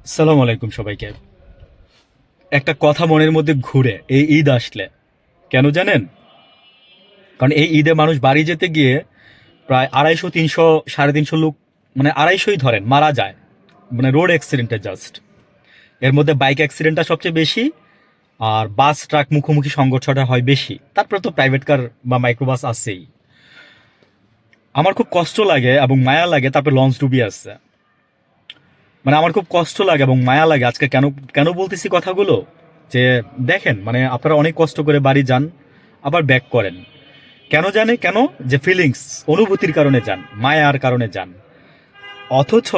সালাম আলাইকুম সবাইকে। একটা কথা মনের মধ্যে ঘুরে এই ঈদ আসলে, কেন জানেন? কারণ এই ঈদে মানুষ বাড়ি যেতে গিয়ে প্রায় 250, 300, 350 লোক, মানে 250ই ধরেন, মারা যায়। মানে রোড অ্যাক্সিডেন্টে জাস্ট। এর মধ্যে বাইক অ্যাক্সিডেন্টটা সবচেয়ে বেশি, আর বাস ট্রাক মুখোমুখি সংঘর্ষটা হয় বেশি, তারপরে তো প্রাইভেট কার বা মাইক্রোবাস আছেই। আমার খুব কষ্ট লাগে এবং মায়া লাগে, তারপরে লঞ্চ ডুবি আছে। মানে আমার খুব কষ্ট লাগে এবং মায়া লাগে। আজকে কেন কেন বলতেছি কথাগুলো, যে দেখেন, মানে আপনারা অনেক কষ্ট করে বাড়ি যান, আবার ব্যাক করেন। কেন জানে কেন? যে ফিলিংস, অনুভূতির কারণে যান, মায়ার কারণে যান। অথচ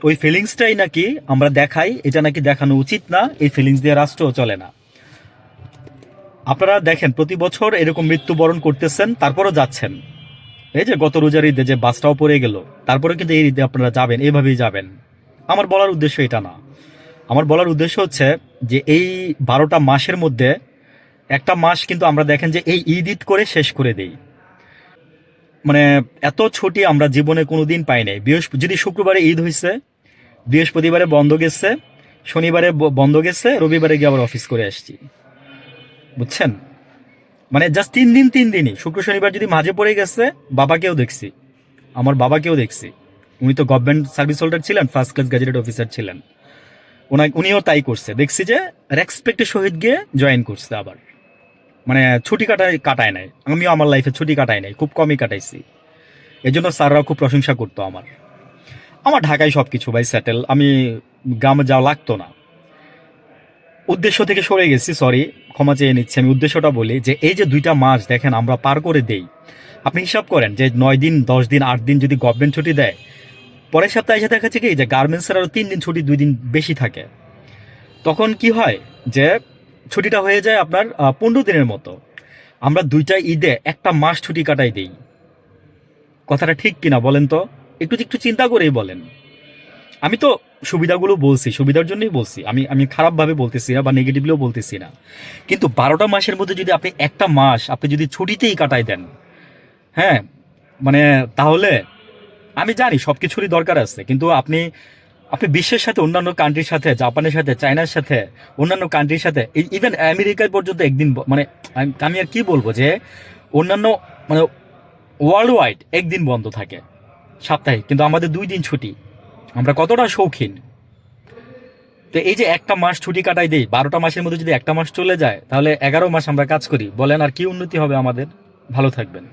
ওই ফিলিংসটাই নাকি আমরা দেখাই, এটা নাকি দেখানো উচিত না। এই ফিলিংস দিয়ে রাষ্ট্রও চলে না। আপনারা দেখেন প্রতি বছর এরকম মৃত্যুবরণ করতেছেন, তারপরও যাচ্ছেন। এই যে গত রোজার ঈদে যে বাসটাও পড়ে গেল, তারপরে কিন্তু এই ঈদে আপনারা যাবেন, এইভাবেই যাবেন। আমার বলার উদ্দেশ্য এটা না। আমার বলার উদ্দেশ্য হচ্ছে যে এই 12টা মাসের মধ্যে একটা মাস কিন্তু আমরা দেখেন যে এই ঈদ ঈদ করে শেষ করে দেই। মানে এত ছুটি আমরা জীবনে কোনোদিন পাই নাই। যদি শুক্রবারে ঈদ হয়েছে, বৃহস্পতিবারে বন্ধ গেছে, শনিবারে বন্ধ গেছে, রবিবারে গিয়ে আবার অফিস করে আসছি। বুঝছেন? মানে জাস্ট 3 দিন, 3 দিনই। শুক্র শনিবার যদি মাঝে পড়ে গেছে, বাবাকেও দেখছি, আমার বাবাকেও দেখছি। উনি তো গভর্নমেন্ট সার্ভিস হোল্ডার ছিলেন, ফার্স্ট ক্লাস গ্যাজেটেড অফিসার ছিলেন। উনিও তাই করছে, দেখছি যে রেসপেক্টের সহিত গিয়ে জয়েন করছে আবার। মানে ছুটি কাটায় নাই। আমিও আমার লাইফে ছুটি কাটাই নাই, খুব কমই কাটাইছি। এই জন্য স্যাররাও খুব প্রশংসা করতো আমার। আমার ঢাকায় সব কিছু ভাই সেটেল, আমি গ্রামে যাওয়া লাগতো না। উদ্দেশ্য থেকে সরে গেছি, সরি, ক্ষমা চেয়ে নিচ্ছি। আমি উদ্দেশ্যটা বলি যে এই যে 2টা মাস দেখেন আমরা পার করে দেই। আপনি হিসাব করেন যে 9 দিন, 10 দিন, 8 দিন যদি গভর্নমেন্ট ছুটি দেয়, পরের সপ্তাহে এসে দেখা যাচ্ছে কি যে গার্মেন্টসের আরও 3 দিন ছুটি, 2 দিন বেশি থাকে। তখন কি হয় যে ছুটিটা হয়ে যায় আপনার 15 দিনের মতো। আমরা 2টা ঈদে একটা মাস ছুটি কাটাই দেই। কথাটা ঠিক কিনা বলেন তো? একটু একটু চিন্তা করেই বলেন। আমি তো সুবিধাগুলো বলছি, সুবিধার জন্যই বলছি। আমি আমি খারাপভাবে বলতেছি না বা নেগেটিভলিও বলতেছি না। কিন্তু 12টা মাসের মধ্যে যদি আপনি একটা মাস আপনি যদি ছুটিতেই কাটাই দেন, হ্যাঁ, মানে তাহলে আমি জানি সব কিছুরই দরকার আছে, কিন্তু আপনি আপনি বিশ্বের সাথে, অন্যান্য কান্ট্রির সাথে, জাপানের সাথে, চায়নার সাথে, অন্যান্য কান্ট্রির সাথে, ইভেন আমেরিকায় পর্যন্ত একদিন মানে আমি আর কি বলবো যে অন্যান্য, মানে ওয়ার্ল্ড ওয়াইড একদিন বন্ধ থাকে সাপ্তাহিক, কিন্তু আমাদের 2 দিন ছুটি। আমরা কতটা শৌখিন! তো এই যে একটা মাস ছুটি কাটাই দেই, 12টা মাসের মধ্যে যদি একটা মাস চলে যায়, তাহলে 11 মাস আমরা কাজ করি, বলেন আর কি উন্নতি হবে আমাদের? ভালো থাকবেন।